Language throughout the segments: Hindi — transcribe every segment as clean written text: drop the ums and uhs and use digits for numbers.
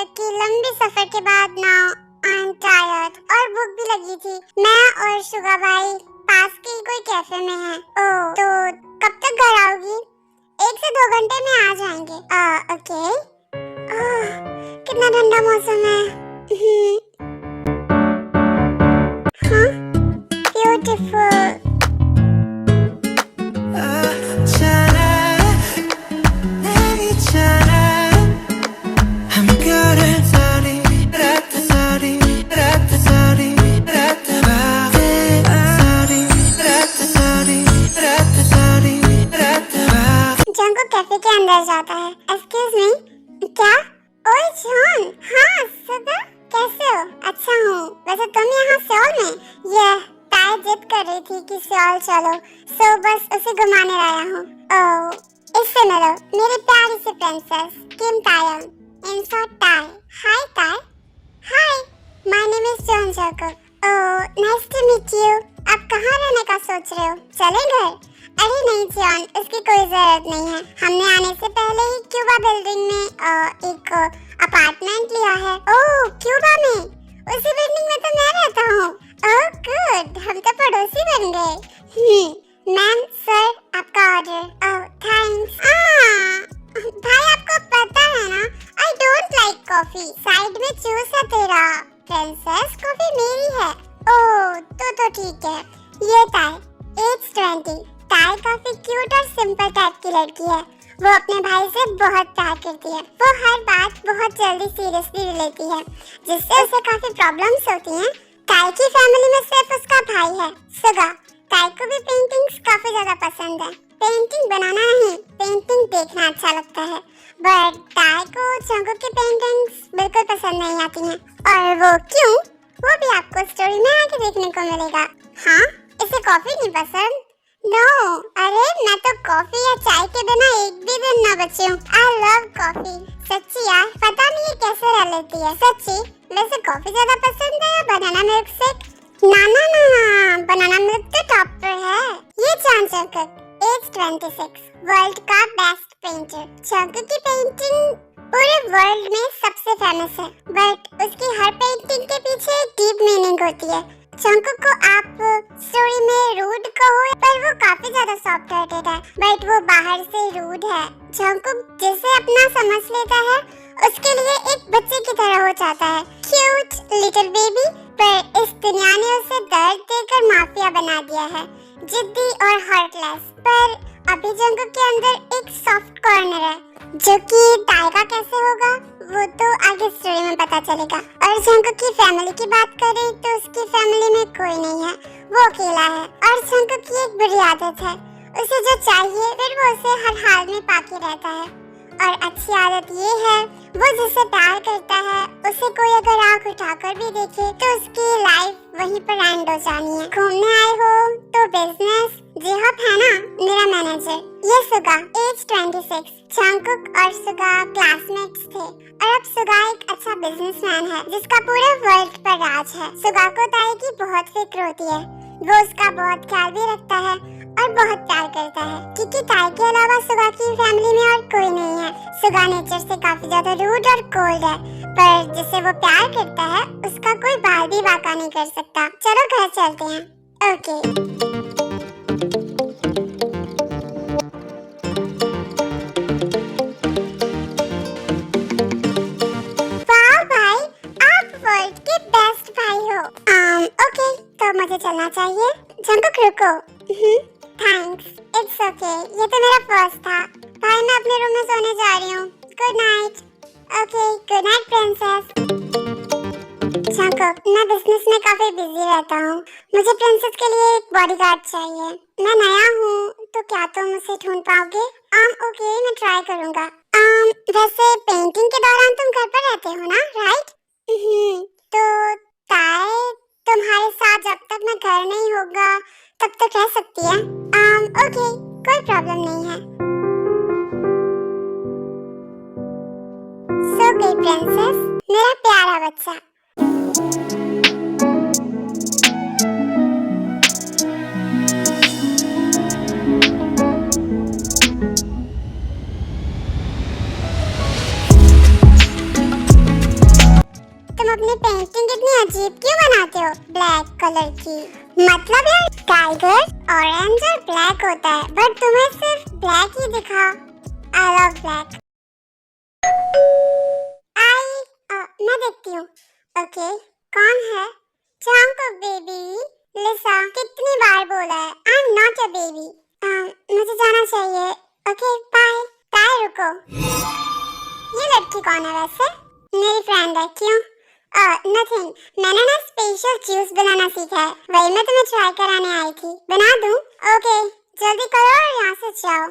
तक की लंबी सफर के बाद नाउ आई एम टायर्ड और भूख भी लगी थी। मैं और शुगा भाई पास के ही कोई कैफे में हैं। ओह, तो कब तक घर आओगी? 1 से 2 घंटे में आ जाएंगे। ओके। कितना ठंडा मौसम है। हाँ, ब्यूटीफुल। कैफे के अंदर जाता है। एक्सक्यूज मी, क्या? ओए जॉन, हाँ सुगा, कैसे हो? अच्छा हूँ। वैसे तुम यहाँ सियोल में? यह ताई जिद कर रही थी कि सियोल चलो, सो बस उसे घुमाने लाया हूँ। ओह, इससे मिलो, मेरी प्यारी सी princess Kim Tayang, in short ताई। हाय ताई। Hi, my name is John Jacob. Oh, nice to meet you. आप कहाँ रहने का सोच रहे हो? चलें घर? अरे नहीं जॉन, उसकी कोई जरूरत नहीं है। हमने आने से पहले ही क्यूबा बिल्डिंग में एक अपार्टमेंट लिया है। ओह, क्यूबा में? उसी बिल्डिंग में तो मैं रहता हूँ। ओह गुड, हम तो पड़ोसी बन गए। मैम, सर, आपका ऑर्डर। ओह थैंक्स। भाई आपको पता है ना, I don't like coffee. Side में जूस है तेरा। प्रिंसेस, कॉफी मेरी है। ओह, तो ठीक है। ये ताई, एज 20। ताई काफी क्यूट और सिंपल टाइप की लड़की है। वो अपने भाई से बहुत प्यार करती है। वो हर बात बहुत जल्दी सीरियसली लेती है, जिससे उसे काफी प्रॉब्लम्स होती हैं। ताई की फैमिली में सिर्फ उसका भाई है, सुगा। ताई को भी पेंटिंग्स काफी ज्यादा पसंद है। पेंटिंग बनाना नहीं, पेंटिंग देखना अच्छा लगता है। बट ताई को जंगू की पेंटिंग्स बिल्कुल पसंद नहीं आती हैं। और वो क्यों, वो भी आपको स्टोरी में आगे देखने को मिलेगा। हाँ, इसे कॉफी नहीं पसंद? नो, अरे मैं तो कॉफी या चाय के बिना एक भी दिन ना बची हूँ। I love coffee. सच्ची यार, पता नहीं ये कैसे रह लेती है। सच्ची, वैसे कॉफी ज्यादा पसंद है या बनाना मिल्क शेक? ना, बनाना मिल्क तो टॉप पर है। ये जान जैकब, एज 26, वर्ल्ड का बेस्ट पेंटर। जंगू की पेंटिंग पूरे वर्ल्ड में सबसे फेमस है, बट उसकी हर पेंटिंग के पीछे एक डीप मीनिंग होती है। जंगू को आप स्टोरी में रूड कहो, पर वो काफी ज्यादा सॉफ्ट हार्टेड है, बट वो बाहर से रूड है। जंगू जिसे अपना समझ लेता है, उसके लिए एक बच्चे की तरह हो जाता है, क्यूट लिटिल बेबी। पर इस दुनिया ने उसे दर्द देकर माफिया बना दिया है, जिद्दी और हार्टलेस। पर अभी जंगू के अंदर एक सॉफ्ट कॉर्नर है, जो कि ताई का कैसे होगा वो तो आगे स्टोरी में पता चलेगा। और जंगू की फैमिली की बात करें तो उसकी फैमिली में कोई नहीं है, वो अकेला है। और जंगू की एक बुरी आदत है, उसे जो चाहिए फिर वो उसे हर हाल में पाके रहता है। और अच्छी आदत ये है, वो जिससे प्यार करता है उसे कोई अगर आँख उठाकर भी देखे तो उसकी लाइफ वहीं पर एंड हो जानी है। घूमने आए हो तो बिजनेस, जिहब है ना मेरा मैनेजर। ये सुगा, एज 26। जंगकुक और सुगा क्लासमेट्स थे, और अब सुगा एक अच्छा बिजनेसमैन है जिसका पूरे वर्ल्ड पर राज है। सुगा को ताई की बहुत फिक्र होती है, वो उसका बहुत ख्याल भी रखता है और बहुत प्यार करता है, क्योंकि ताई के अलावा सुगा की फैमिली में और कोई नहीं है। सुगा नेचर से काफी ज्यादा रूड और कोल्ड है, पर जिसे वो प्यार करता है उसका कोई बाल भी वाका नहीं कर सकता। चलो घर चलते हैं। ओके। ओके, तो मुझे चलना चाहिए। जंगकुक रुको। Thanks, it's okay. ये तो मेरा फर्स्ट था। भाई मैं अपने रूम में सोने जा रही हूँ। Good night. Okay, good night princess. Jungkook, मैं बिजनेस में काफी बिजी रहता हूँ। मुझे प्रिंसेस के लिए एक बॉडीगार्ड चाहिए। मैं नया हूँ, तो क्या तुम उसे ढूंढ पाओगे? ओके, मैं ट्राई करूँगा। वैसे पेंटिंग के दौरान तुम घर पर रहते हो ना, राइट? तो ताई तुम्हारे साथ जब तक मैं घर नहीं होगा तब तक रह सकती है। ओके, कोई प्रॉब्लम नहीं है। सो गई प्रिंसेस, मेरा प्यारा बच्चा। कलर की। मतलब यार टाइगर ऑरेंज और ब्लैक होता है, बट तुम्हें सिर्फ ब्लैक ही दिखा। I love black. मैं देखती हूँ। ओके, कौन है? Jungkook baby. लिसा कितनी बार बोला है, I am not a baby. मुझे जाना चाहिए। Okay bye. बाय, रुको। ये लड़की कौन है वैसे? मेरी फ्रेंड है। क्यों? नथिंग, मैंने ना स्पेशल जूस बनाना सीखा है, वही मैं तुम्हें ट्राई कराने आई थी। बना दूं? ओके, जल्दी करो और यहाँ से जाओ।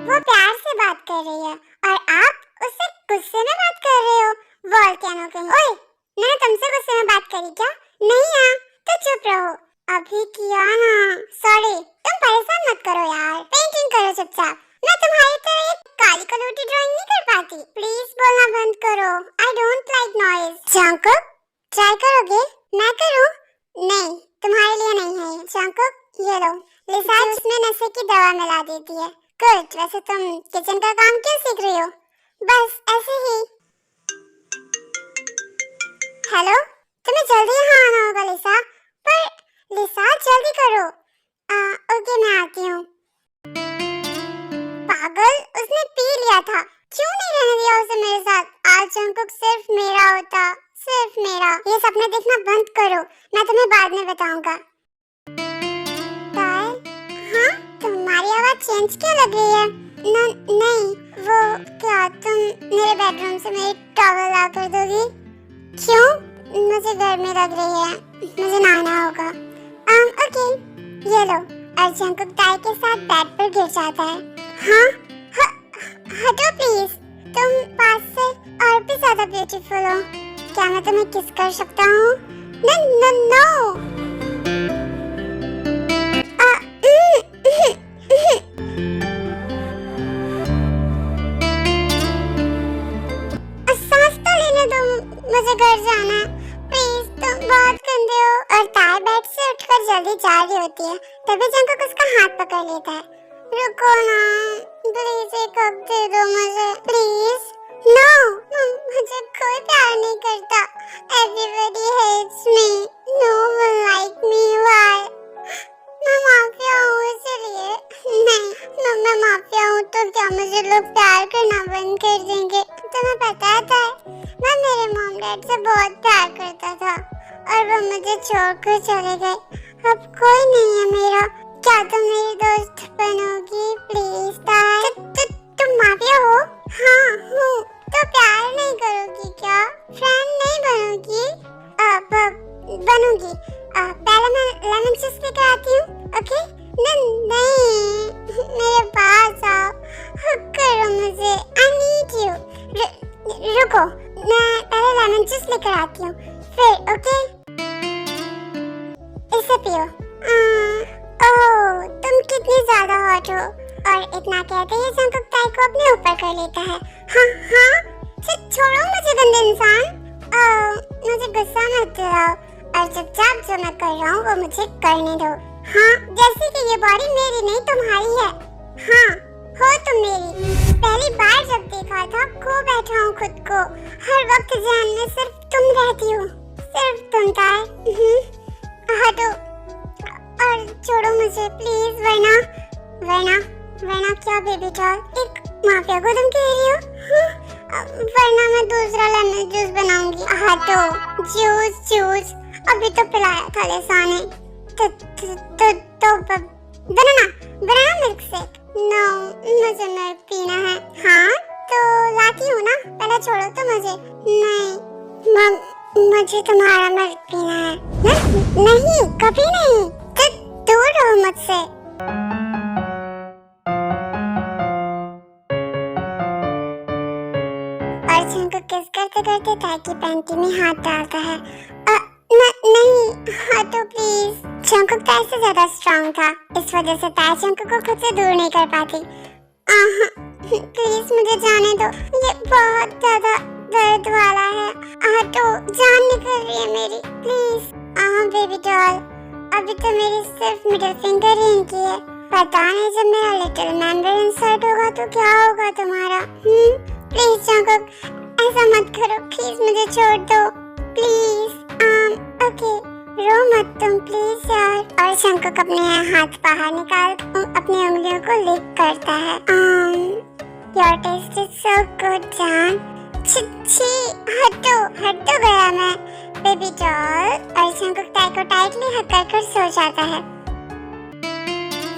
वो प्यार से बात कर रही है और आप उससे गुस्से में बात कर रहे हो। वोल्केनो कहीं। ओए, मैंने तुमसे गुस्से में बात करी क्या? नहीं यार, तो चुप रहो। अभी किया ना। सॉरी, तुम परेशान मत करो यार, पेंटिंग करो चुपचाप। मैं तुम्हारी तरह एक काली कलौटी ड्राइंग नहीं कर पाती। प्लीज बोलना बंद करो। I don't like noise. Jungkook, try करोगे? मैं करूं? नहीं, तुम्हारे लिए नहीं है ये। जंगकुक, ये लो। लिसा उसमें नशे की दवा मिला देती है। गुड। वैसे तुम किचन का काम क्यों सीख रही हो? बस ऐसे ही। हेलो, तुम्हें जल्दी यहाँ आना होगा लिसा। पर लिसा जल्दी करो। ओके, मैं आती हूँ। पागल, उसने पी लिया था। क्यों नहीं रहने दिया उसे मेरे साथ? आज जंगकुक सिर्फ मेरा होता, सिर्फ मेरा। ये सपने देखना बंद करो, मैं तुम्हें बाद में बताऊंगा। हाँ, तुम्हारी आवाज चेंज क्यों लग रही है? नहीं, वो क्या तुम मेरे बेडरूम से मेरी टॉवल ला कर दोगी? क्यों? मुझे गर्मी लग रही है, मुझे नहाना होगा। ओके, ये लो। और जंगकुक ताई के साथ बेड पर गिर जाता है। हाँ, हटो प्लीज, तुम पास से और भी ज्यादा ब्यूटीफुल हो। क्या मैं तुम्हें किस कर सकता हूँ? नो। सांस तो लेने दो, मुझे घर जाना है। प्लीज, तुम बहुत गंदे हो। और ताई बेड से उठकर जल्दी जा रही होती है, तभी जंगकुक उसका हाथ पकड़ लेता है। रुको ना, प्लीज एक हक दे दो मुझे, प्लीज। नो, मुझे कोई प्यार नहीं करता। Everybody hates me, no one like me. Why? मैं माफिया हूँ इसलिए। नहीं, मैं माफिया हूँ तो क्या मुझे लोग प्यार करना बंद कर देंगे? तुम्हें पता था, मैं मेरे मॉम डैड से बहुत प्यार करता था और वो मुझे छोड़कर चले गए। अब कोई नहीं है मेरा। क्या तुम मेरी दोस्त बनोगी प्लीज? तुम माफिया हो? हाँ हूँ। तो प्यार नहीं करोगी क्या? फ्रेंड नहीं बनोगी? बनूंगी। पहले मैं लेमन जूस लेकर आती हूँ। ओके? नहीं, मेरे पास आओ, हक करो मुझे। I need you. रुको, मैं पहले लेमन जूस लेकर आती हूँ, फिर। ओके? इसे पियो। ओह, तुम कितनी ज्यादा हॉट हो। और इतना कहते ही जंगकुक ताई को अपने ऊपर कर लेता है। हाँ, छोड़ो मुझे गंदे इंसान। मुझे गुस्सा मत दिलाओ और चुपचाप जो मैं कर रहा हूँ वो मुझे करने दो। हाँ, जैसे कि ये बॉडी मेरी नहीं तुम्हारी है। हाँ, हो तुम मेरी। पहली बार जब देखा था खो बैठा हूँ खुद को। हर वक्त ध्यान में सिर्फ तुम रहती हो, सिर्फ तुम। ताई हटो और छोड़ो मुझे प्लीज, वरना क्या बेबी डॉल? एक माफिया को तुम कह रही हो? वरना मैं दूसरा लेमन जूस बनाऊंगी। हटो। जूस अभी तो पिलाया था लिसा ने। तो बनाना मिल्क शेक। नो, मुझे मिल्क पीना है। हाँ, तो लाती हूँ ना, पहले छोड़ो तो मुझे। नहीं, मुझे तुम्हारा मिल्क पीना है। नहीं, कभी नहीं। दूर रहो मुझसे। और जंगकुक किस करते करते ताई की पैंटी में हाथ डालता है। नहीं, हटो प्लीज। जंगकुक ताई से ज्यादा स्ट्रांग था, इस वजह से ताई जंगकुक को खुद से दूर नहीं कर पाती। प्लीज मुझे जाने दो, ये बहुत ज्यादा दर्द वाला है। हटो, जान निकल रही है मेरी, प्लीज। बेबी डॉल, अभी तो मेरी सिर्फ मिडिल फिंगर ही इनकी है। पता नहीं जब मेरा लिटिल मेंबर इंसर्ट होगा तो क्या होगा तुम्हारा। प्लीज जंगकुक, ऐसा मत करो, प्लीज मुझे छोड़ दो, प्लीज। ओके, रो मत तुम प्लीज यार। और शंकुक अपने हाथ बाहर निकाल अपनी उंगलियों को लिक करता है। Your taste is so good जान। छी हटो हटो गया मैं बेबी डॉल। और शंकुक टाई को टाइटली हक कर सो जाता है।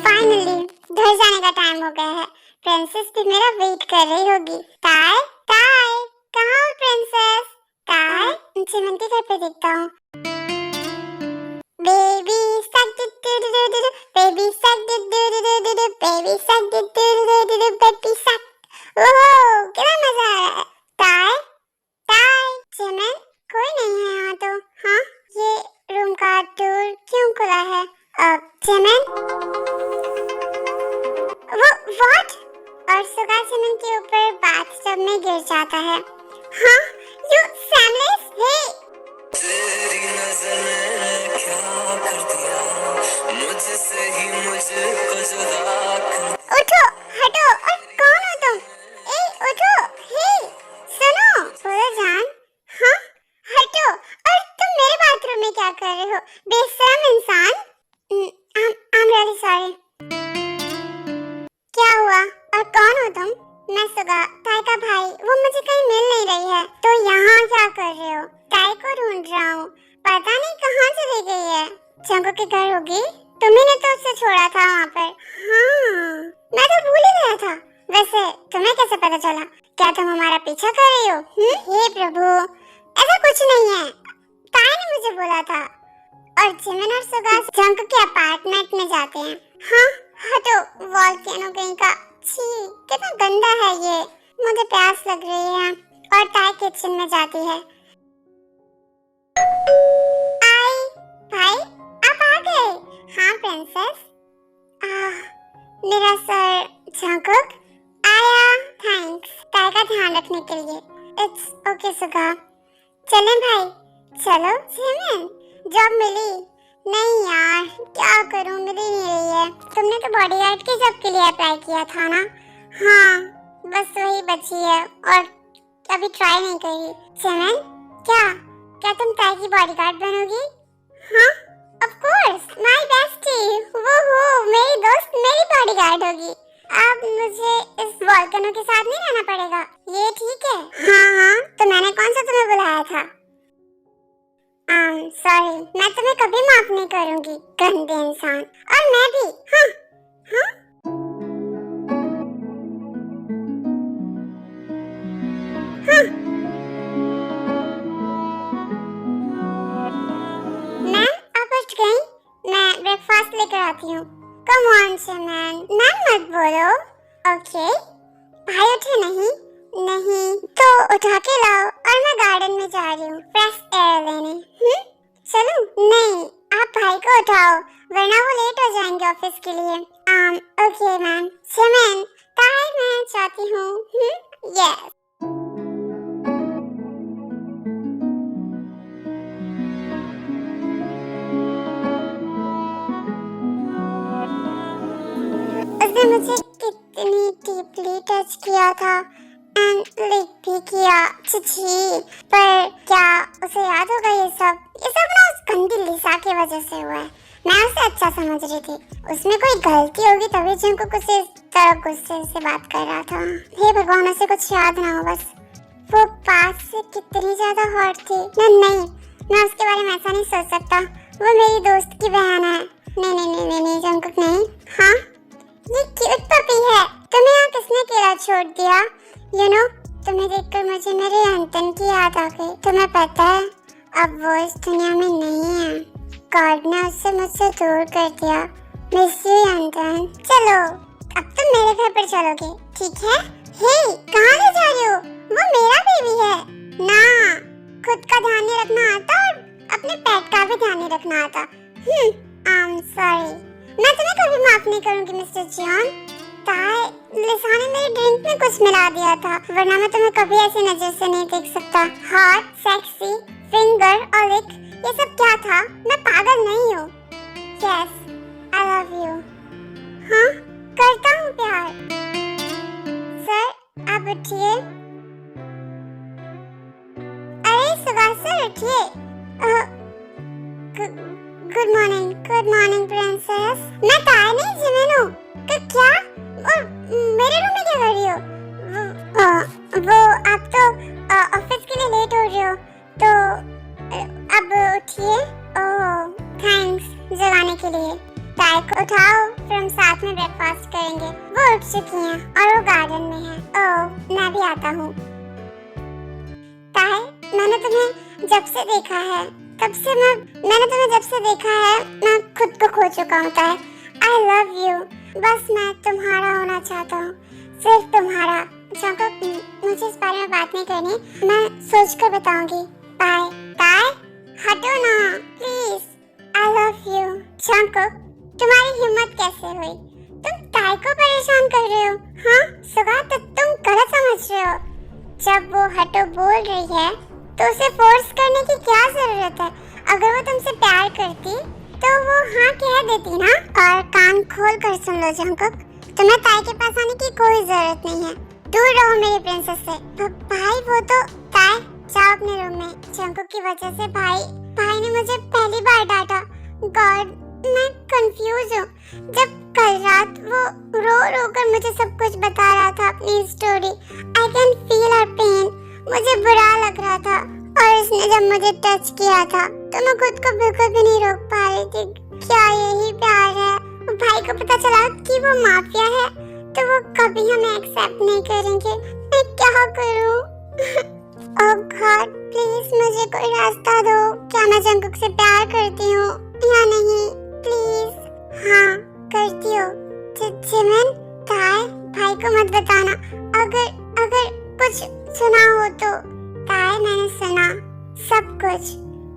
फाइनली घर जाने का टाइम हो गया है। प्रिंसेस भी मेरा वेट कर रही होगी। टाई टाई कहाँ हो प्रिंसेस? टाई चिमंटी घर पे दिखता हूँ। बेबी सक बेबी सक बेबी सक बेबी सक। ओह कितना मजा आ रहा है। टाई टाई चिमन कोई नहीं है यहाँ तो। हाँ ये रूम का डोर क्यों खुला है? चिमन व्हाट? और सुगा चिमन के ऊपर बाथटब में गिर जाता है। हाँ यू सैमलेस हे। तेरी नजर ने क्या कर दिया मुझसे ही मुझको जुदा कर। उठो हटो और कौन हो तुम? ए उठो हे सुनो बोलो जान। हाँ हटो। और तुम मेरे बाथरूम में क्या कर रहे हो बेशरम इंसान? I'm really sorry। क्या हुआ और कौन हो तुम? मैं सुगा टाई का भाई। वो मुझे कहीं मिल नहीं रही है तो यहाँ क्या कर रहे हो? टाई को ढूंढ रहा हूँ। पता नहीं कहाँ चली गई है। शंकुक के घर होगी। तुम्ही ने तो उसे छोड़ा था वहाँ पर। हाँ मैं तो भूल ही गया था। वैसे तुम्हें कैसे पता चला? क्या तुम हमारा पीछा कर रही हो? हे प्रभु ऐसा कुछ नहीं है। टाई ने मुझे बोला था। और चिमन और सुगा शंकुक के अपार्टमेंट में जाते हैं। हाँ हटो वॉल्केनो कहीं का। छी कितना गंदा है ये। मुझे प्यास लग रही है। और टाई किचन में जाती है। आई भाई आप आ गए? हाँ प्रिंसेस। मेरा सर शंकुक आया थैंक्स टाई का ध्यान रखने के लिए। इट्स ओके सुगा। चलें भाई? चलो चिमन जॉब मिली? नहीं यार क्या करूं मिल ही नहीं रही है। तुमने तो बॉडीगार्ड के जॉब के लिए अप्लाई किया था ना? हाँ बस वही बची है और अभी ट्राई नहीं करी। चिमन क्या तुम टाई की बॉडीगार्ड बनोगी? हाँ ऑफ कोर्स माय बेस्टी। वो मेरी दोस्त मेरी बॉडीगार्ड होगी। अब मुझे इस वॉल्केनो के साथ नहीं रहना पड़ेगा ये ठीक है? हाँ तो मैंने कौन सा तुम्हें बुलाया था? सॉरी मैं तुम्हें कभी माफ नहीं करूंगी गंदे इंसान। और मैं भी। हाँ मैम आप उठ गई? मैं ब्रेकफास्ट लेकर आती हूँ। कम ऑन चिमन मैम मत बोलो। ओके भाई उठे नहीं? नहीं तो उठा के लाओ। और मैं गार्डन में जा रही हूँ फ्रेश एयर लेने। चलो नहीं आप भाई को उठाओ वरना वो लेट हो जाएंगे ऑफिस के लिए। Okay ma'am. चिमन टाई मैं चाहती हूँ। यस उसने मुझे कितनी डीपली टच किया था एंड लिक भी किया। छी पर क्या उसे याद होगा ये सब ना उस गंदी लिसा की वजह से हुआ है। मैं उसे अच्छा समझ रही थी। उसमें कोई गलती होगी तभी जंकुक उसे इस तरह गुस्से से बात कर रहा था। हे भगवान उसे कुछ याद ना हो बस। वो पास से कितनी ज्यादा हॉट थी। नहीं मैं उसके बारे में ऐसा नहीं सोच सकता। वो मेरी दोस्त की बहन है। नहीं जंकुक नहीं। हाँ ये क्यूट पपी है। तुम्हें यहाँ किसने अकेला छोड़ दिया? यू नो तुम्हें देखकर मुझे मेरे अंतन की याद आ गई। तुम्हें पता है अब वो इस दुनिया में नहीं है। गॉड ने उससे मुझसे दूर कर दिया। मिस यू अंतन। चलो अब तुम मेरे घर पर चलोगे ठीक है? हे कहाँ ले जा रही हो? वो मेरा बेबी है ना। खुद का ध्यान नहीं रखना आता और अपने पेट का भी ध्यान नहीं रखना आता। सॉरी मैं तुम्हें कभी माफ नहीं करूंगी मिस्टर जॉन। टाई लिसा ने मेरे ड्रिंक में कुछ मिला दिया था वरना मैं तुम्हें कभी ऐसी नजर से नहीं देख सकता। हॉट सेक्सी फिंगर और लिक ये सब क्या था? मैं पागल नहीं हूँ। Yes I love you. हाँ करता हूँ प्यार। सर आप उठिए। अरे सुगा सर उठिए। Morning princess. मैं ताया नहीं जिमिन हूँ। क्या? और मेरे रूम में क्या कर रही हो? वो आप तो ऑफिस के लिए लेट हो रहे हो, तो अब उठिए। ओह थैंक्स जगाने के लिए। ताया को उठाओ, फिर हम साथ में ब्रेकफास्ट करेंगे। वो उठ चुकी हैं और वो गार्डन में है। ओह मैं भी आता हूँ। ताया मैंने तुम्हें जब से देखा है मैं खुद को खो चुका हूँ। ताया आई लव यू। बस मैं तुम्हारा होना चाहता हूँ, सिर्फ तुम्हारा। जंकुक मुझे इस बारे में बात नहीं करनी, मैं सोच कर बताऊंगी। बाय। ताया हटो ना please. I love you. Jungkook तुम्हारी हिम्मत कैसे हुई? तुम ताया को परेशान कर रहे हो? हाँ सुगा, तो तुम गलत समझ रहे हो। जब वो हटो बोल रही है तो उसे फोर्स करने की क्या जरूरत है? अगर वो तुमसे प्यार करती तो वो हाँ कह देती ना। और कान खोल कर सुन लो जंकुक, तुम्हें ताया के पास आने की कोई जरूरत नहीं है। दूर रहो मेरी प्रिंसेस से। भाई वो तो ताया जाओ अपने रूम में। जंकुक की वजह से भाई ने मुझे पहली बार डांटा। गॉड मैं कंफ्यूज हूँ। जब कल रात वो रो कर मुझे सब कुछ बता रहा था अपनी story, I can feel her pain. मुझे बुरा लग रहा था और उसने जब मुझे टच किया था तो मैं खुद को बिल्कुल भी नहीं रोक पा रही थी। क्या यही प्यार है? भाई को पता चला कि वो माफिया है तो वो कभी हमें एक्सेप्ट नहीं करेंगे। मैं क्या करूं? ओह गॉड प्लीज मुझे कोई रास्ता दो। क्या मैं जंकुक से प्यार करती हूँ या नहीं? प्लीज। हाँ करती हो। जिमिन ताया भाई को मत बताना। अगर कुछ सुना हो तो। ताया मैंने सुना सब कुछ।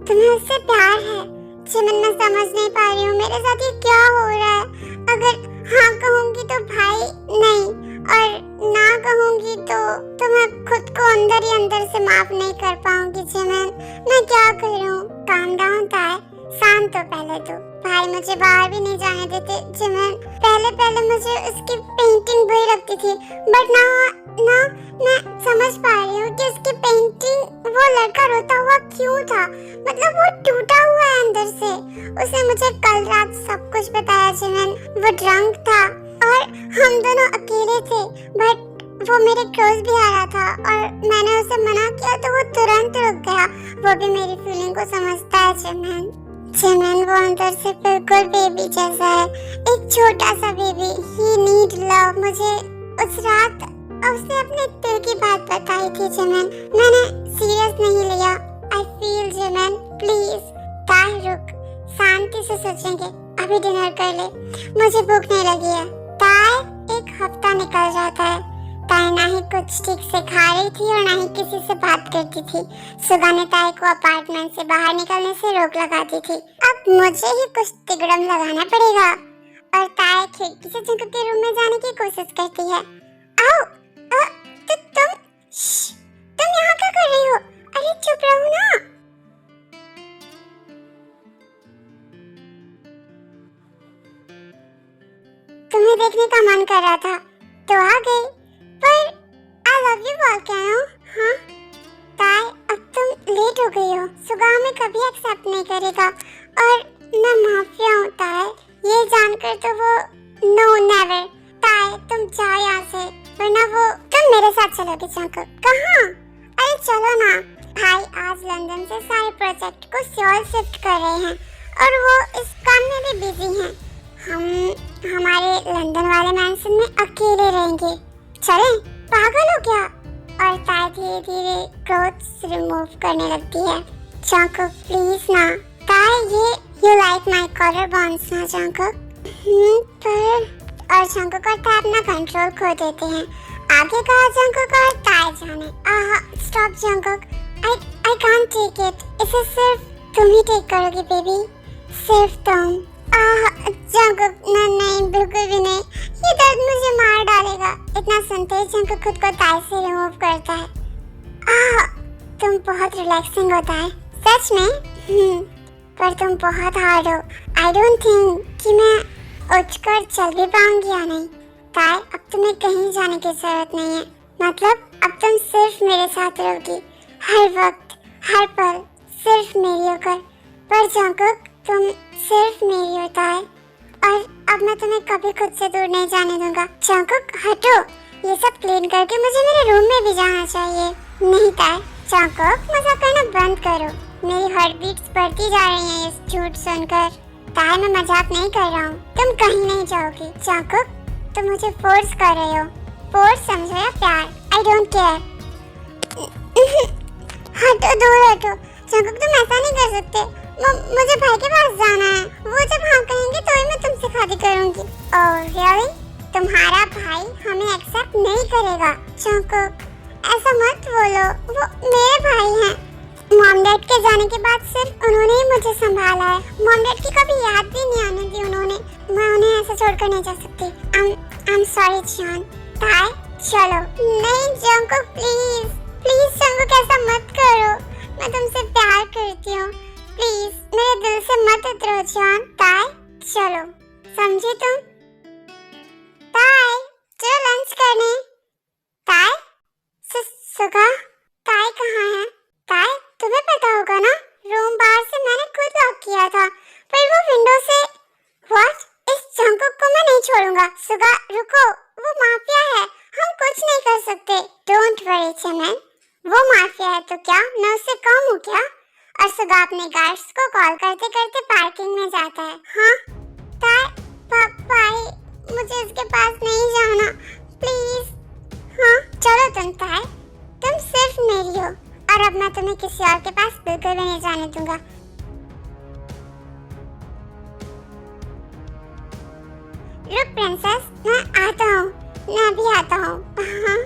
तुम्हें उससे प्यार है? जिमिन मैं समझ नहीं पा रही हूँ, मेरे साथ ये क्या हो रहा है? अगर हाँ कहूँगी तो भाई नहीं, और ना कहूँगी तो मैं खुद को अंदर ही अंदर से माफ नहीं कर पाऊंगी। जिमिन मैं क्या करूँ? काम डाउन ताया, शांत हो पहले तो। भाई मुझे बाहर भी नहीं जाने देते। जिमिन पहले मुझे उसकी पेंटिंग बुरी लगती थी, बट ना मैं समझ पा रही हूँ कि उसकी पेंटिंग वो लड़का रोता हुआ क्यों था। मतलब वो टूटा हुआ है अंदर से। उसने मुझे कल रात सब कुछ बताया। जिमिन वो ड्रंक था और हम दोनों अकेले थे, बट वो मेरे क्लोज भी आ रहा था और मैंने उसे मना किया तो वो तुरंत रुक गया। वो भी मेरी फीलिंग को समझता है। जिमिन वो अंदर से बिल्कुल बेबी जैसा है, एक छोटा सा बेबी। ही नीड लव। मुझे उस रात उसने अपने दिल की बात बताई थी। जिमिन मैंने सीरियस नहीं लिया। I feel Jimin please. ताया रुक, शांति से सोचेंगे। अभी डिनर कर ले, मुझे भूख नहीं लगी है। ताया एक हफ्ता निकल जाता है। ताया ना ही कुछ ठीक से खा रही थी और ना ही किसी से बात करती थी। सुगा ने ताया को अपार्टमेंट से बाहर निकलने से रोक लगाती थी। अब मुझे ही कुछ तिगड़म लगाना पड़ेगा। और ताया खिड़की से जंकुक के रूम में जाने की कोशिश करती है। आओ तुम यहाँ क्या कर रही हो? अरे चुप रहो ना। तुम्हें देखने का मन कर रहा था तो आ गई, पर आई लव यू वोल्केनो। हाँ ताया अब तुम लेट हो गई हो। सुगा हमें कभी एक्सेप्ट नहीं करेगा और मैं माफिया हूँ ताया, ये जानकर तो वो नो नेवर। ताया तुम जाओ यहाँ से, वरना वो तुम मेरे साथ चलोगे। जंकुक कहाँ? अरे चलो ना। भाई आज लंदन से सारे प्रोजेक्ट को सियोल शिफ्ट कर रहे हैं और वो इस काम में भी बिजी हैं। हम हमारे लंदन वाले मैंशन में अकेले रहेंगे। चले? पागल हो क्या? और ताया धीरे धीरे क्लोथ्स रिमूव करने लगती है। जंकुक प्लीज ना। ताया ये you like my collar bones ना जंकुक? पर और जंकुक और ताया अपना कंट्रोल खो देते हैं। आगे कहा जंकुक और ताया जाने। Stop Jungkook, I can't take it. इसे सिर्फ तुम ही टेक करोगी बेबी, सिर्फ तुम। जंकुक नहीं बिल्कुल भी नहीं, ये दर्द मुझे मार डालेगा। इतना सुनते ही जंकुक खुद को ताया से रिमूव करता है। तुम बहुत रिलैक्सिंग होता है सच में। पर तुम बहुत हार्ड हो। आई डोंट थिंक कि मैं उठकर चल भी पाऊंगी या नहीं। ताया अब तुम्हें कहीं जाने की जरूरत नहीं है। मतलब अब तुम सिर्फ मेरे साथ रहोगी, हर वक्त हर पल सिर्फ मेरी होकर। पर जंकुक तुम सिर्फ मेरी होता है और अब मैं तुम्हें कभी खुद से दूर नहीं जाने दूंगा। जंगकुक हटो, ये सब क्लीन करके मुझे मेरे रूम में भी जाना चाहिए। नहीं ताई, जंगकुक मजाक करना बंद करो। मेरी हार्ट बीट्स बढ़ती जा रही हैं इस झूठ सुनकर। ताई मैं मजाक नहीं कर रहा हूँ, तुम कहीं नहीं जाओगी। जंगकुक तुम मुझे फोर्स कर रहे हो। फोर्स समझो या प्यार, आई डोंट केयर। हटो, दूर हटो। जंगकुक तुम ऐसा नहीं कर सकते। मुझे भाई के पास जाना है। वो जब हाँ कहेंगे तो ही मैं तुमसे शादी करूंगी। Oh really? तुम्हारा भाई हमें एक्सेप्ट नहीं करेगा। जंगकुक ऐसा मत बोलो, वो मेरे भाई हैं। मॉम डैड के जाने के बाद सिर्फ उन्होंने ही मुझे संभाला है। मॉम डैड की कभी याद भी नहीं आने दी उन्होंने। मैं उन्हें ऐसे छोड़कर नहीं जा सकती। I am sorry Gian. ताई चलो। नहीं जंगकुक प्लीज प्लीज जंगकुक ऐसा मत करो। मैं तुमसे प्यार करती हूँ। प्लीज मेरे दिल से मत उतरो जियान। ताई चलो, समझी तुम? ताई चलो लंच करने। ताई सुगा, ताई कहाँ है? ताई तुम्हें पता होगा ना, रूम बाहर से मैंने खुद लॉक किया था, पर वो विंडो से। व्हाट? इस जंगकुक को मैं नहीं छोड़ूंगा। सुगा रुको, वो माफिया है, हम कुछ नहीं कर सकते। डोंट वरी चमन, वो माफिया है तो क्या मैं उससे कम हूँ क्या? और सुगा अपने गार्ड्स को कॉल करते करते पार्किंग में जाता है। हाँ भाई मुझे इसके पास नहीं जाना प्लीज। हाँ चलो ताई, तुम सिर्फ मेरी हो और अब मैं तुम्हें किसी और के पास बिल्कुल भी नहीं जाने दूंगा। रुक प्रिंसेस, मैं आता हूँ, मैं भी आता हूँ। हाँ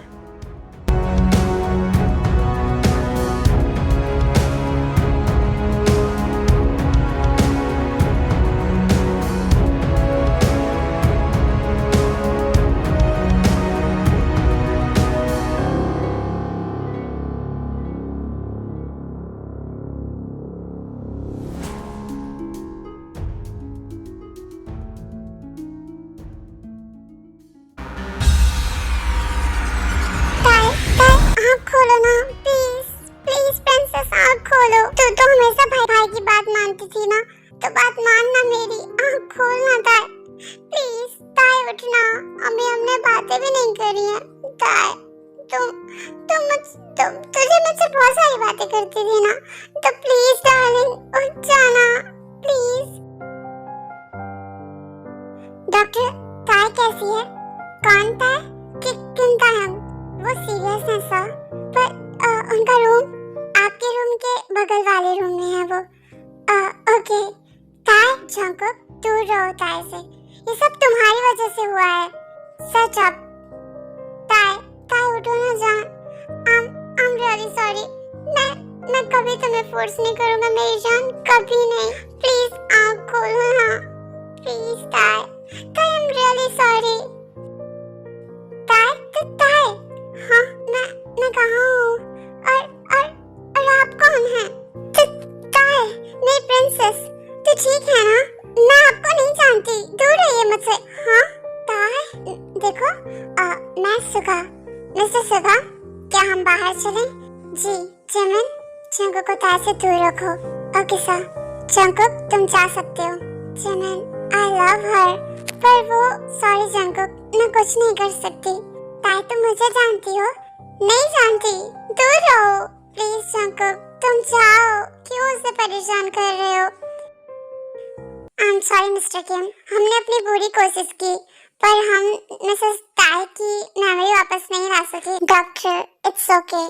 खोलो ना प्लीज प्लीज प्रिंसेस, आँख खोलो। तो हमेशा भाई की बात मानती थी ना, तो बात मानना मेरी। आँख खोलना ताई प्लीज। ताई उठना, अभी हमने बातें भी नहीं करी हैं। ताई तुझे मुझसे बहुत सारी बातें करती थी ना, तो प्लीज डार्लिंग उठ जाना प्लीज। डॉक्टर ताई कैसी है? कौन ताई? किन ताई? वो सीरियस है सर, पर उनका रूम आपके रूम के बगल वाले रूम में है वो। ओके ताई, जंगकुक दूर रहो ताई से, ये सब तुम्हारी वजह से हुआ है। सच अब ताई उठो ना जान। I'm really sorry। मैं कभी तुम्हें फोर्स नहीं करूंगा मेरी जान, कभी नहीं। प्लीज आँख खोलो ना प्लीज ताई। I'm really sorry। ताई हाँ मैं कहाँ हूँ और आप कौन हैं? ताई नहीं प्रिंसेस, तू ठीक है ना? मैं आपको नहीं जानती, दूर रहिए मुझसे। हाँ ताई देखो, मैं सुगा, मिस्टर सुगा, क्या हम बाहर चलें? जी जिमिन, जंगकुक को ताई से दूर रखो। Okay sir. जंगकुक तुम जा सकते हो। जिमिन आई लव हर, पर वो सॉरी जंगकुक, मैं कुछ नहीं कर सकती। ताई तुम मुझे जानती हो? नहीं जानती, दूर रहो प्लीज जंगकुक, तुम जाओ, क्यों उसे परेशान कर रहे हो? आई एम सॉरी मिस्टर किम, हमने अपनी पूरी कोशिश की, पर हम मिसेस ताई की मेमोरी वापस नहीं ला सके। डॉक्टर इट्स ओके,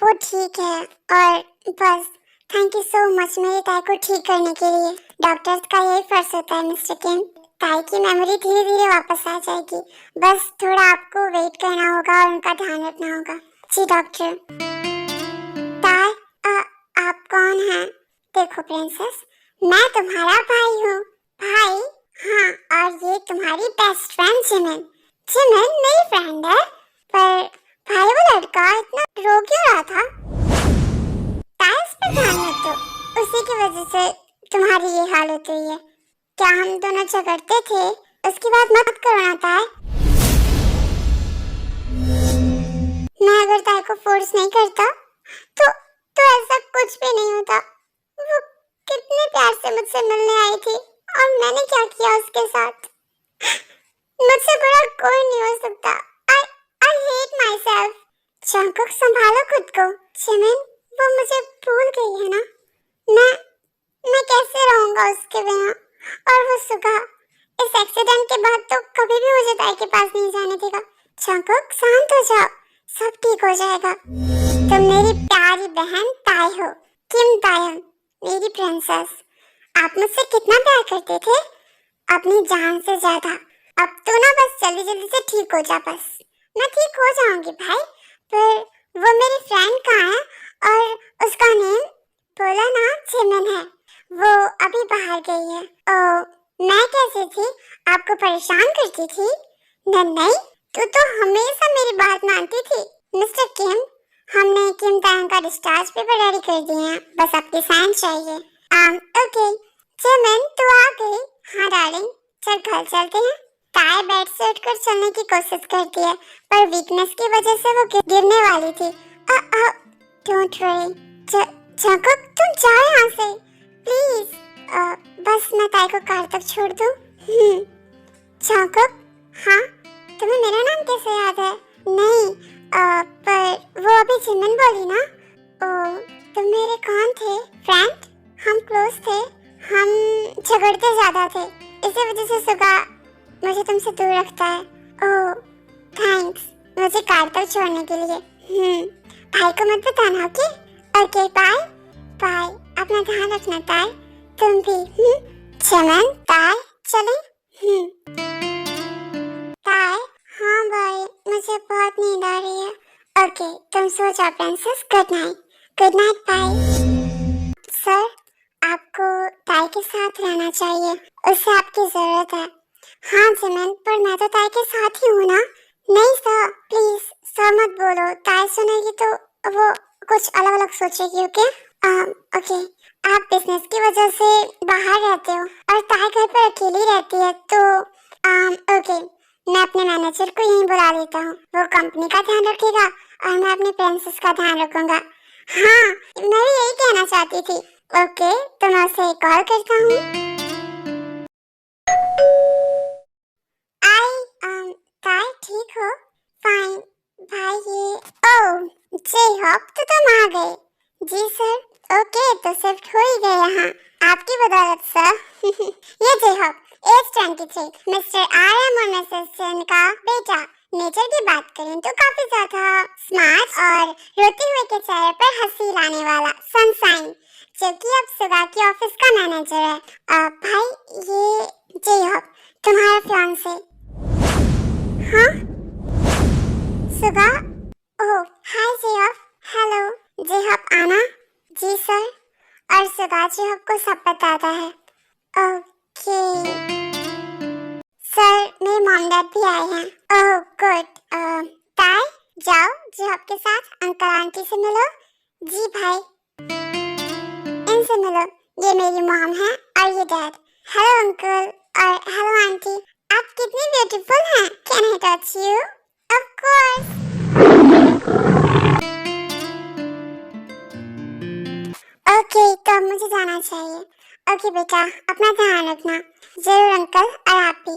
वो ठीक है, और बस थैंक यू सो मच मेरी ताई को ठीक करने के लिए। डॉक्टर्स का यही फर्ज होता है मिस्टर किम, ताई की मेमोरी धीरे धीरे वापस आ जाएगी, बस थोड़ा आपको वेट करना होगा और उनका ध्यान रखना होगा। जी डॉक्टर। ताई आप कौन हैं? देखो प्रिंसेस, मैं तुम्हारा भाई हूँ। भाई? हाँ, और ये तुम्हारी बेस्ट फ्रेंड जिमिन। जिमिन मेरी फ्रेंड है, पर भाई वो लड़का इतना रो क्यों रहा था? ताई उस पर ध्यान मत दो, उसी की वजह से तुम्हारी ये हालत हुई है। क्या हम दोनों झगड़ते थे? उसकी बात मत करो ना ताई। मैं अगर ताई को फोर्स नहीं करता तो ऐसा कुछ भी नहीं होता। वो कितने प्यार से मुझसे मिलने आई थी, और मैंने क्या किया उसके साथ? मुझसे बुरा कोई नहीं हो सकता। I I hate myself. Jungkook संभालो खुद को। जिमिन वो मुझे भूल गई है ना। मैं मैं कैसे रहूंगा उसके बिना? और वो सुगा, इस एक्सीडेंट के बाद तो कभी भी मुझे ताई के पास नहीं जाने देगा। जंगकुक शांत हो जाओ, सब ठीक हो जाएगा। तुम मेरी प्यारी बहन ताई हो, किम तायंग, मेरी प्रिंसेस। आप मुझसे कितना प्यार करते थे, अपनी जान से ज्यादा। अब तो ना बस जल्दी जल्दी से ठीक हो जा बस। मैं ठीक हो जाऊंगी भाई, पर वो मेरी फ्रेंड कहाँ है? और उसका नेम बोला ना जिमिन है, वो अभी बाहर गई है। ओ, मैं कैसी थी? आपको परेशान करती थी? नहीं, तू तो हमेशा मेरी बात मानती थी। मिस्टर किम, हमने किम तायंग का डिस्चार्ज पेपर रेडी कर दिए हैं, बस आपके साइन चाहिए। ओके। जिमिन तू आ गई? हाँ डार्लिंग, चल घर चलते हैं। ताई बेड से उठकर चलने की कोशिश करती है, पर वीकनेस की वजह से वो गिरने वाली थी। Don't worry. जंगकुक तुम जाओ यहाँ से प्लीज। बस मैं ताई को कार तक छोड़ दूँ। जंगकुक, हाँ तुम्हें मेरा नाम कैसे याद है? नहीं, पर वो अभी जिमिन बोली ना। ओ, तुम मेरे कौन थे? फ्रेंड? हम क्लोज थे, हम झगड़ते ज्यादा थे, इसी वजह से सुगा मुझे तुमसे दूर रखता है। ओह थैंक्स मुझे कार तक छोड़ने के लिए। भाई को मत बताना, ओके? ओके बाय बाय, अपना ध्यान रखना ताई, तुम भी। चमन ताई चले। ताई, हाँ भाई मुझे बहुत नींद आ रही है। ओके तुम सो जाओ princess, good night. Good night bye. Sir आपको ताई के साथ रहना चाहिए, उसे आपकी जरूरत है। हाँ जिमिन, पर मैं तो ताई के साथ ही हूँ ना। नहीं सर प्लीज, सर मत बोलो, ताई सुनेगी तो वो कुछ अलग अलग सोचेगी। ओके ओके, आप बिजनेस की वजह से बाहर रहते हो और ताई घर पर अकेली रहती है, तो ओके मैं अपने मैनेजर को यहीं बुला लेता हूँ, वो कंपनी का ध्यान रखेगा और मैं अपनी प्रिंसेस का ध्यान रखूंगा। हाँ मैं भी यही कहना चाहती थी। ओके तो मैं उसे कॉल करता हूँ। ताई ठीक हो? फाइन भाई, ये ओह जे हॉप तो तुम आ गए। जी सर। ओके तो शिफ्ट हो ही गए यहाँ, आपकी बदौलत सर। ये जे हॉप एज 23, मिस्टर RM और मिसेस सेन का बेटा। नेचर की बात करें तो काफी ज्यादा स्मार्ट और रोते हुए के चेहरे पर हंसी लाने वाला सनशाइन, जो कि अब सुगा की ऑफिस का मैनेजर है। भाई ये जे हॉप तुम्हारा फियांसे। हाँ सुगा। ओह हाय जे हॉप। हेलो जे हॉप आना। जी सर। और सुगा जे हॉप को सब बताता है। ओके सर मेरे मॉम डैड भी आए हैं। Oh good. ताई जाओ जे हॉप के साथ अंकल आंटी से मिलो। जी भाई। इनसे मिलो, ये मेरी मॉम है और ये डैड। हेलो अंकल और हेलो आंटी, आप कितनी ब्यूटीफुल हैं। Can I touch you? Of course. Okay तो अब मुझे जाना चाहिए। ओके बेटा अपना ध्यान रखना। जरूर अंकल और आप भी।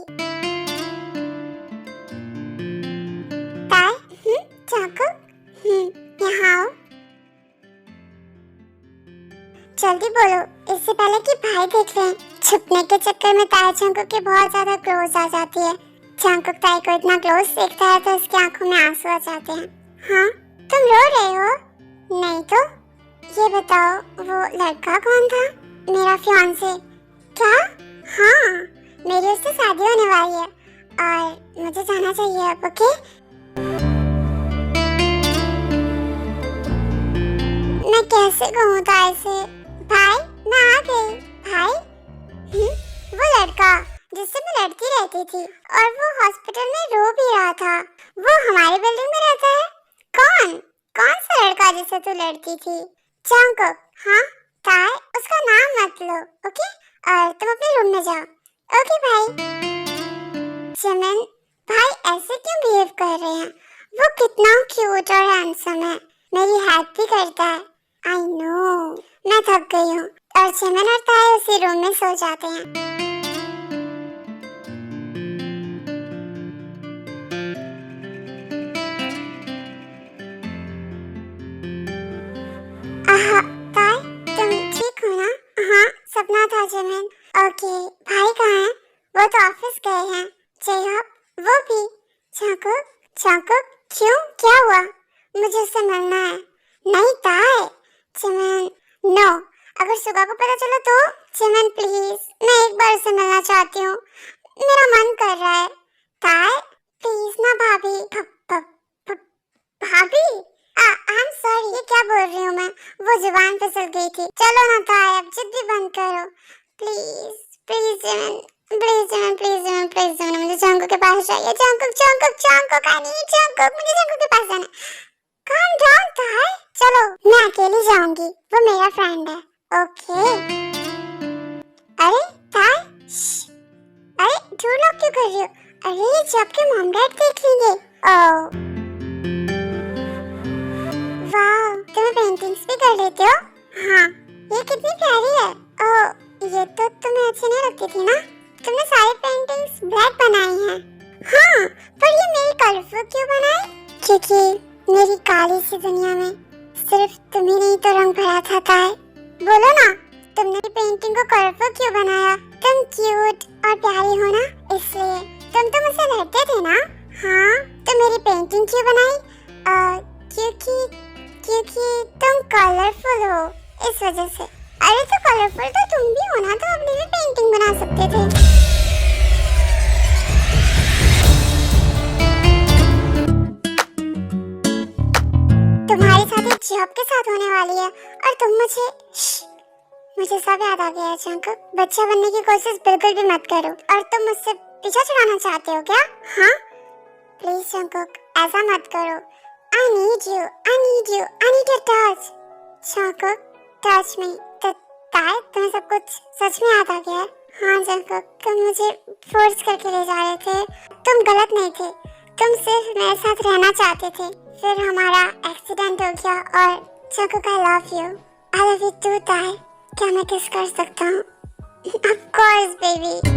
ताई जंगकुक यहाँ आओ। जल्दी बोलो इससे पहले कि भाई देख लें। छुपने के चक्कर में ताई जंगकुक के बहुत ज्यादा क्लोज आ जाती है। जंगकुक ताई को इतना क्लोज देखता है तो उसकी आंखों में आंसू आ जाते हैं। हाँ तुम रो रहे हो? नहीं तो ये बताओ वो लड़का कौन था? मेरा फियांसे। क्या? हाँ मेरी उससे शादी होने वाली है और मुझे जाना चाहिए अब। ओके मैं कैसे कहूँ ताई से? भाई मैं आ गई। भाई वो लड़का जिससे मैं लड़ती रहती थी और वो हॉस्पिटल में रो भी रहा था, वो हमारी बिल्डिंग में रहता है। कौन कौन सा लड़का जिससे तू लड़ती थी? जंगकुक। हाँ ताई उसका नाम मत लो। ओके और तुम अपने रूम में जाओ। ओके भाई। जिमिन भाई ऐसे क्यों बिहेव कर रहे हैं? वो कितना क्यूट और हैंडसम है, मेरी हेल्प भी करता है। आई नो मैं थक गई हूँ। और जिमिन और ताई उसी रूम में सो जाते हैं। ऑफिस गए हैं। जयहॉप वो भी। जंकुक जंकुक क्यों, क्या हुआ? मुझे उससे मिलना है। नहीं ताए, जिमिन नो। अगर सुगा को पता चला तो? जिमिन प्लीज, मैं एक बार उससे मिलना चाहती हूँ, मेरा मन कर रहा है। ताए प्लीज ना भाभी। भाभी आई एम सॉरी, ये क्या बोल रही हूँ मैं, वो जुबान फिसल गई थी। चलो ना ताए, अब जिद भी बंद करो please. Please Jimin, please Jimin, please Jimin, please Jimin, मुझे जंकुक के पास चाहिए। Jungkook Jungkook Jungkook, I need Jungkook, मुझे जंकुक के पास जाना है। काम डाउन ताए, चलो मैं अकेली जाऊंगी, वो मेरा फ्रेंड है। ओके। अरे ताए, अरे दूर लोग क्यों कर रही हो? अरे जब के मॉम डैड देख लेंगे। ओह वाह, तुम्हें पेंटिंग्स भी कर लेते हो? हाँ, ये कितनी प्यारी है। ओह, ये तो तुम्हें अच्छी नहीं लगती थी ना? तुमने सारी पेंटिंग्स ब्लैक बनाई हैं। हाँ, पर ये मेरी कलरफुल क्यों बनाई? क्योंकि मेरी काली सी दुनिया में सिर्फ तुम्ही नहीं तो रंग भरा था ताए। बोलो ना, तुमने पेंटिंग को कलरफुल क्यों बनाया? तुम क्यूट और प्यारी हो ना, इसलिए। तुम तो मुझसे लड़ते थे ना? हाँ, तो मेरी पेंटिंग क्यों बनाई? क्योंकि तुम कलरफुल हो, इस वजह से। अरे तो कलरफुल तो तुम भी हो ना, तो अपनी भी पेंटिंग बना सकते थे। तुम्हारे साथ एक जॉब के साथ होने वाली है और तुम मुझे सब याद आ गया है जंकुक। बच्चा बनने की कोशिश बिल्कुल भी मत करो। और तुम मुझसे पीछा छुड़ाना चाहते हो क्या? हाँ प्लीज जंकुक, ऐसा मत करो। I need you, I need you, I need your touch. Jungkook touch me. ताए तुम्हें सब कुछ सच में याद आ गया है? हाँ जंकुक, तुम मुझे फोर्स करके ले जा रहे थे। तुम गलत नहीं थे, तुम सिर्फ मेरे साथ रहना चाहते थे। फिर हमारा एक्सीडेंट हो गया और Jungkook I love you too Tae. क्या मैं किस कर सकता हूँ? Of course baby.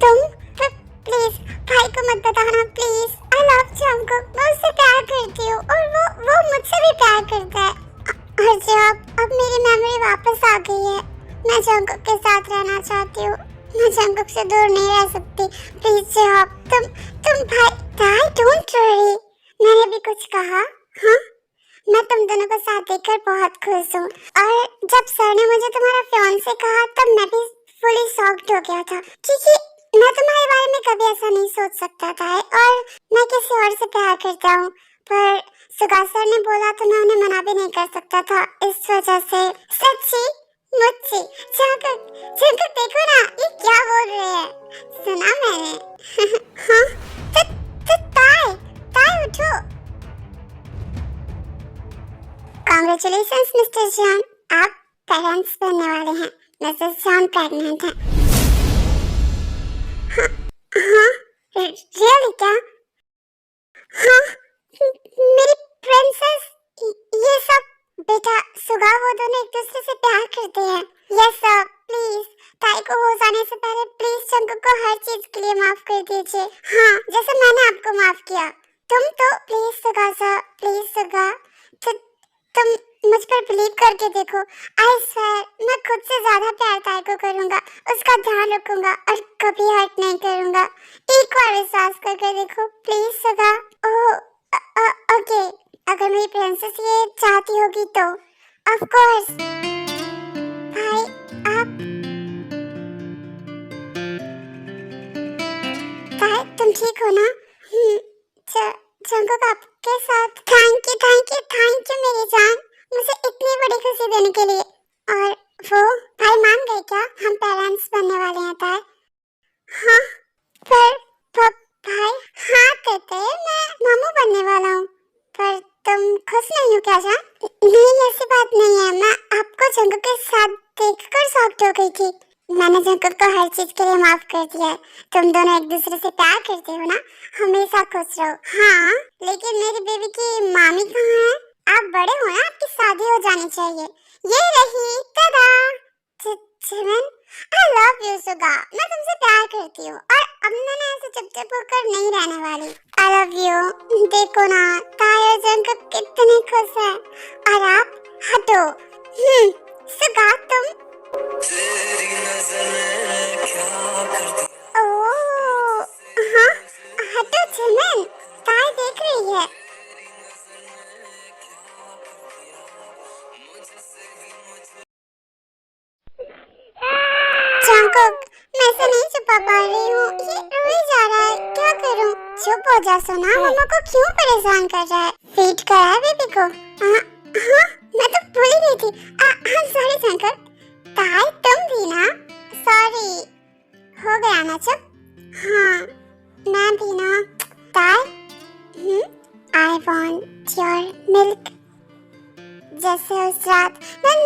तुम प्लीज भाई को मत बताना प्लीज। आई लव जंकुक, मैं उससे प्यार करती हूँ और वो मुझसे भी प्यार करता है। और जब अब मेरी मेमोरी वापस आ गई है, मैं जंकुक के साथ रहना चाहती हूँ। मैं जंकुक से दूर नहीं रह सकती। प्लीज जब तुम भाई ताई डोंट वरी, मैंने भी कुछ कहा? हाँ, मैं तुम दोनों को साथ देखकर बहुत खुश हूँ। और जब सर ने मुझे तुम्हारा फियांसे कहा तब मैं भी फुली शॉक्ड हो गया था, क्योंकि मैं तुम्हारे बारे में कभी ऐसा नहीं सोच सकता था। और मैं किसी और से प्यार करता हूँ, पर सुगा सर ने बोला तो मैं उन्हें मना भी नहीं कर सकता था। इस वजह से सच्ची मुच्ची जंकुक देखो ना, ये क्या बोल रहे हैं, सुना मैंने। हाँ तो ताए उठो। कांग्रेचुलेशंस मिस्टर जॉन, आप पेरेंट्स बनने वाले हैं। मिसेस जॉन प्रेग्नेंट है। हाँ रियली क्या? हाँ मेरी प्रिंसेस, ये सब बेटा सुगा वो दोनों एक दूसरे से प्यार करते हैं। यस सर, प्लीज ताई को हो जाने से पहले प्लीज जंकुक को हर चीज के लिए माफ कर दीजिए। हाँ, जैसे मैंने आपको माफ किया। तुम तो प्लीज सुगा सर, प्लीज सुगा, तुम मुझ पर बिलीव करके देखो। आई स्वेयर मैं खुद से ज्यादा प्यार ताई को करूंगा, उसका ध्यान रखूंगा और कभी हर्ट नहीं करूंगा। एक बार विश्वास करके देखो प्लीज सुगा। ओके, अगर मेरी प्रिंसेस ये चाहती होगी तो ऑफ कोर्स। भाई आप ताई तुम ठीक हो ना? जंकुक आपके साथ। थैंक यू मेरी जान, मुझे इतनी बड़ी खुशी देने के लिए। और वो भाई मान गए क्या हम पेरेंट्स बनने वाले हैं ताई? हाँ पर भाई, हाँ कहते मैं मामू बनने वाला हूँ। पर तुम खुश नहीं हो क्या जान? नहीं ऐसी बात नहीं है, मैं आपको जंकुक के साथ देखकर शॉक्ड हो गई थी। मैंने जंकुक को हर चीज के लिए माफ कर दिया है। तुम दोनों एक दूसरे से प्यार करते हो ना, हमेशा खुश रहो। हाँ लेकिन मेरी बेबी की मामी कहाँ है? आप बड़े हो ना, आपकी शादी हो जानी चाहिए। ये रही, tada! Jimin, I love you Suga. मैं तुमसे प्यार करती हूँ और अब मैं ना ऐसे चुपचाप होकर नहीं रहने वाली। आई लव यू। देखो ना, ताई और जंकक कितने खुश हैं और आप हटो। सुगा तुम। तेरी नजर ने क्या कर दिया? ओह, हाँ, हटो चिमन, ताई देख रही है। जंकक, मैं इसे नहीं छुपा पा रही हूँ, ये रोई जा रहा है, क्या करूँ? चुप हो जा सोना, मम्मा को क्यों परेशान कर रहा है? फीड करा है बेबी को? हाँ, मैं तो भूल ही गई थी। सॉरी जंकक। ताई तुम भी ना? सॉरी, हो गया ना चुप? हाँ, मैं भी ना। ताई, आई वांट योर मिल्क। जैसे उस रात। नहीं,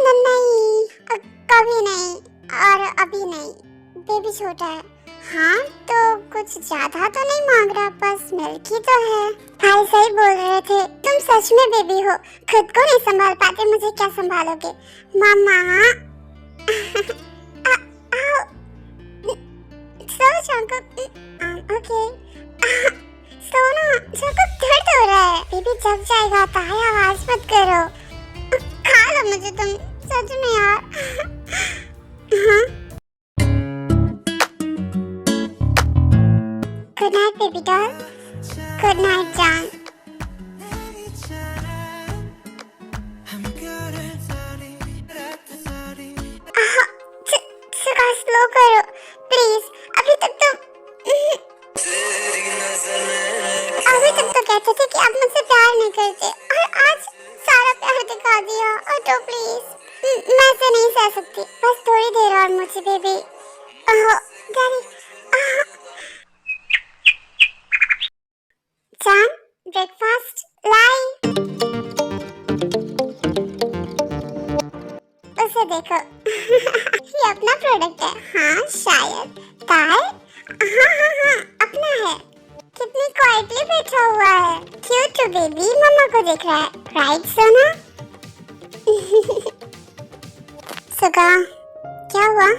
कभी नहीं और अभी नहीं, बेबी छोटा है। हाँ तो कुछ ज्यादा तो नहीं मांग रहा, बस मिल्क ही तो है। भाई सही बोल रहे थे, तुम सच में बेबी हो, खुद को नहीं संभाल पाते, मुझे क्या संभालोगे मामा? सो जंकक, ओके। सोना, जंकक दर्द हो रहा है, बेबी जग जाएगा, ताई आवाज मत करो। खा लो मुझे तुम, सच में यार। हाँ। Good night baby doll. Good night जान। स्लो करो प्लीज, अभी तक तो कहते थे कि आप मुझसे प्यार नहीं करते और आज सारा प्यार दिखा दिया। तो प्लीज, मैं ऐसे नहीं सह सकती, बस थोड़ी देर और मुझे बेबी। डैडी, जान, ब्रेकफास्ट लाई। उसे देखो। ये अपना प्रोडक्ट है। हाँ शायद। ताई, हाँ, अपना है। कितनी क्वाइटली बैठा हुआ है, क्यूट बेबी, मम्मा को देख रहा है, राइट सोना? सुगा, क्या हुआ?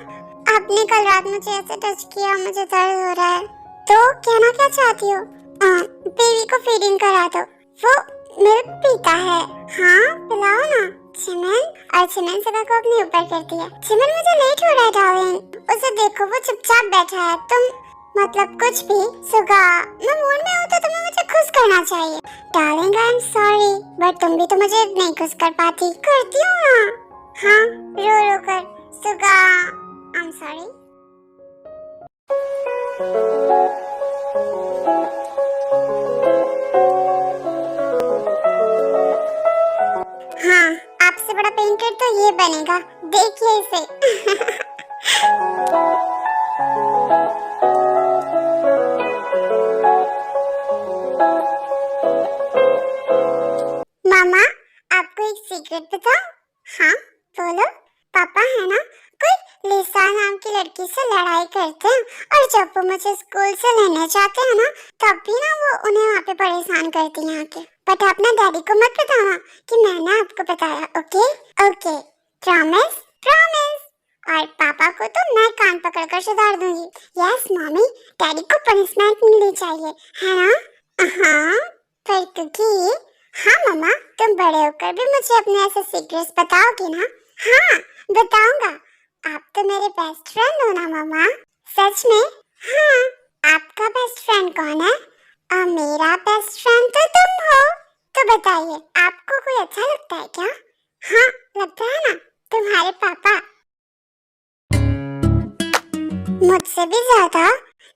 आपने कल रात मुझे ऐसे टच किया, मुझे दर्द हो रहा है। तो कहना क्या चाहती हो? बेबी को फीडिंग करा दो, वो मिल्क पीता है। हाँ पिलाओ ना। चिमन, और चिमन सुगा को अपने ऊपर करती है। चिमन मुझे लेट हो रहा है डार्लिंग, उसे देखो वो चुपचाप बैठा है। तुम मतलब कुछ भी। सुगा, मैं मूड में हूँ तो तुम्हें मुझे खुश करना चाहिए। Darling I am sorry, but तुम भी तो मुझे नहीं खुश कर पाती। करती हूँ ना। हाँ, रो रो कर। सुगा, आई एम सॉरी। हाँ, आपसे बड़ा पेंटर तो ये बनेगा, देखिए इसे। मामा, आपको एक सीक्रेट बताऊं? हाँ बोलो। पापा है ना, कोई लिसा नाम की लड़की से लड़ाई करते हैं और जब वो मुझे स्कूल से लेने जाते हैं ना, तब भी ना वो उन्हें वहाँ पे परेशान करती हैं आके। बट अपना डैडी को मत बताना कि मैंने आपको बताया, ओके? Okay, promise? प्रॉमिस। और पापा को तो मैं कान पकड़कर सुधार दूंगी। यस मम्मी, डैडी को पनिशमेंट मिलनी चाहिए, है ना? हाँ, पर क्योंकि हाँ मम्मा, तुम बड़े होकर भी मुझे अपने ऐसे सीक्रेट्स बताओगी ना? हाँ बताऊंगा। आप तो मेरे बेस्ट फ्रेंड हो ना मम्मा? सच में? हाँ। आपका बेस्ट फ्रेंड कौन है? और मेरा बेस्ट फ्रेंड तो तुम हो। तो बताइए, आपको कोई अच्छा लगता है क्या? हाँ लगता है ना, तुम्हारे पापा। मुझसे भी ज्यादा?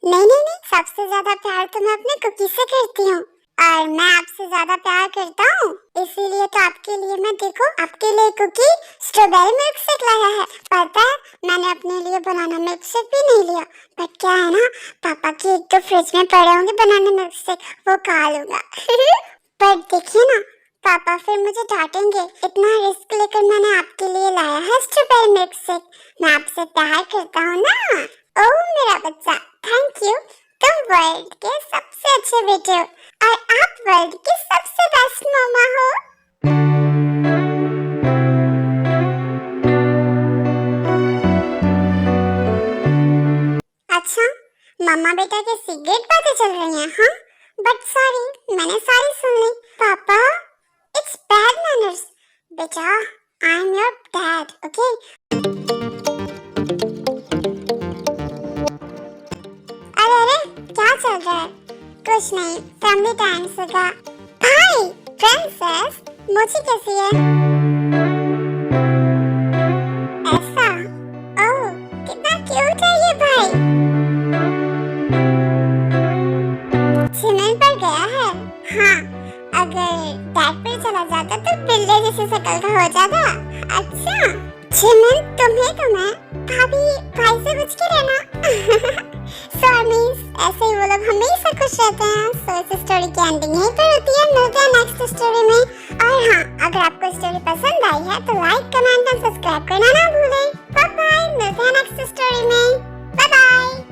नहीं, सबसे ज्यादा प्यार तो मैं अपने कुकी से करती हूँ और मैं आपसे ज्यादा प्यार करता हूँ, इसीलिए तो आपके लिए मैं देखो, आपके लिए कुकी स्ट्रॉबेरी मिल्क शेक लाया है। पता है, मैंने अपने लिए बनाना मिल्क शेक भी नहीं लिया, बट क्या है ना, पापा के एक तो फ्रिज में पड़े होंगे बनाना मिल्क शेक, वो खा लूंगा। पर देखिए ना, पापा फिर मुझे डांटेंगे, इतना रिस्क लेकर मैंने आपके लिए लाया है स्ट्रॉबेरी मिल्क शेक। मैं आपसे प्यार करता हूँ ना। ओह मेरा बच्चा, थैंक यू। तुम वर्ल्ड के सबसे अच्छे बेटे हो और आप वर्ल्ड की सबसे बेस्ट मम्मा हो। मम्मा बेटा के सीक्रेट बातें चल रही हैं, हाँ? बट सॉरी, मैंने सारी सुन ली। पापा, इट्स बैड मैनर्स। बेटा, I am your dad, okay? अरे अरे, क्या चल रहा है? कुछ नहीं, फैमिली टाइम होगा। भाई, प्रिंसेस, मोची कैसी है? ऐसा? ओह, कितना क्यूट है ये भाई। चिमन पर गया है? हाँ, अगर डैड पर चला जाता तो बिल्ली जैसी शक्ल का हो जाता। अच्छा, चिमन तुम्हें भाभी भाई से बच के रहना। ऐसे ही वो लोग हमेशा खुश रहते हैं। सो इस स्टोरी की एंडिंग यहीं पर होती है। मिलते हैं नेक्स्ट स्टोरी में। और हाँ, अगर आपको स्टोरी पसंद आई है तो लाइक, कमेंट और सब्सक्राइब करना ना भूलें। बाय बाय, मिलते हैं नेक्स्ट स्टोरी में। Bye bye.